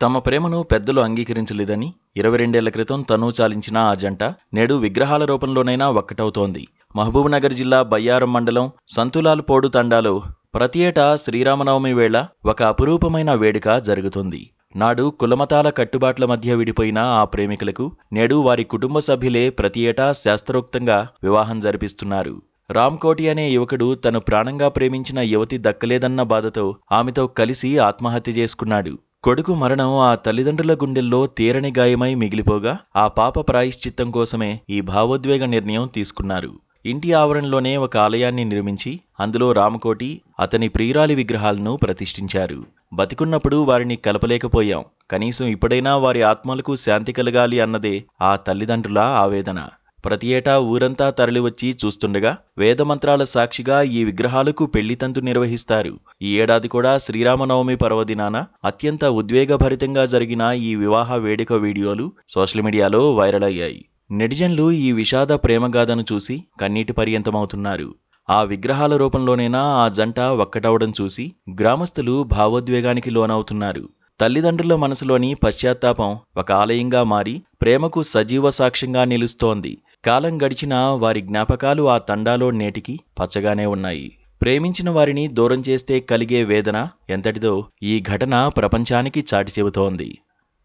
తమ ప్రేమను పెద్దలు అంగీకరించలేదని 22 ఏళ్ల క్రితం తను చాలించిన ఆ జంట నేడు విగ్రహాల రూపంలోనైనా ఒక్కటవుతోంది. మహబూబ్నగర్ జిల్లా బయ్యారం మండలం సంతులాల్పోడు తండాలో ప్రతి ఏటా శ్రీరామనవమి వేళ ఒక అపురూపమైన వేడుక జరుగుతుంది. నాడు కులమతాల కట్టుబాట్ల మధ్య విడిపోయిన ఆ ప్రేమికులకు నేడు వారి కుటుంబ సభ్యులే ప్రతి ఏటా శాస్త్రోక్తంగా వివాహం జరిపిస్తున్నారు. రామ్కోటి అనే యువకుడు తను ప్రాణంగా ప్రేమించిన యువతి దక్కలేదన్న బాధతో ఆమెతో కలిసి ఆత్మహత్య చేసుకున్నాడు. కొడుకు మరణం ఆ తల్లిదండ్రుల గుండెల్లో తీరని గాయమై మిగిలిపోగా ఆ పాప ప్రాయశ్చిత్తం కోసమే ఈ భావోద్వేగ నిర్ణయం తీసుకున్నారు. ఇంటి ఆవరణలోనే ఒక ఆలయాన్ని నిర్మించి అందులో రామకోటి, అతని ప్రియురాలి విగ్రహాలను ప్రతిష్ఠించారు. బతికున్నప్పుడు వారిని కలపలేకపోయాం, కనీసం ఇప్పుడైనా వారి ఆత్మలకు శాంతి కలగాలి అన్నదే ఆ తల్లిదండ్రుల ఆవేదన. ప్రతి ఏటా ఊరంతా తరలివచ్చి చూస్తుండగా వేదమంత్రాల సాక్షిగా ఈ విగ్రహాలకు పెళ్లితంతు నిర్వహిస్తారు. ఈ ఏడాది కూడా శ్రీరామనవమి పర్వదినాన అత్యంత ఉద్వేగభరితంగా జరిగిన ఈ వివాహ వేడుక వీడియోలు సోషల్ మీడియాలో వైరల్ అయ్యాయి. నెటిజన్లు ఈ విషాద ప్రేమగాథను చూసి కన్నీటి పర్యంతమవుతున్నారు. ఆ విగ్రహాల రూపంలోనైనా ఆ జంట ఒక్కటవడం చూసి గ్రామస్తులు భావోద్వేగానికి లోనవుతున్నారు. తల్లిదండ్రుల మనసులోని పశ్చాత్తాపం ఒక ఆలయంగా మారి ప్రేమకు సజీవ సాక్ష్యంగా నిలుస్తోంది. కాలం గడిచినా వారి జ్ఞాపకాలు ఆ తండాలో నేటికి పచ్చగానే ఉన్నాయి. ప్రేమించిన వారిని దూరం చేస్తే కలిగే వేదన ఎంతటిదో ఈ ఘటన ప్రపంచానికి చాటి చెబుతోంది.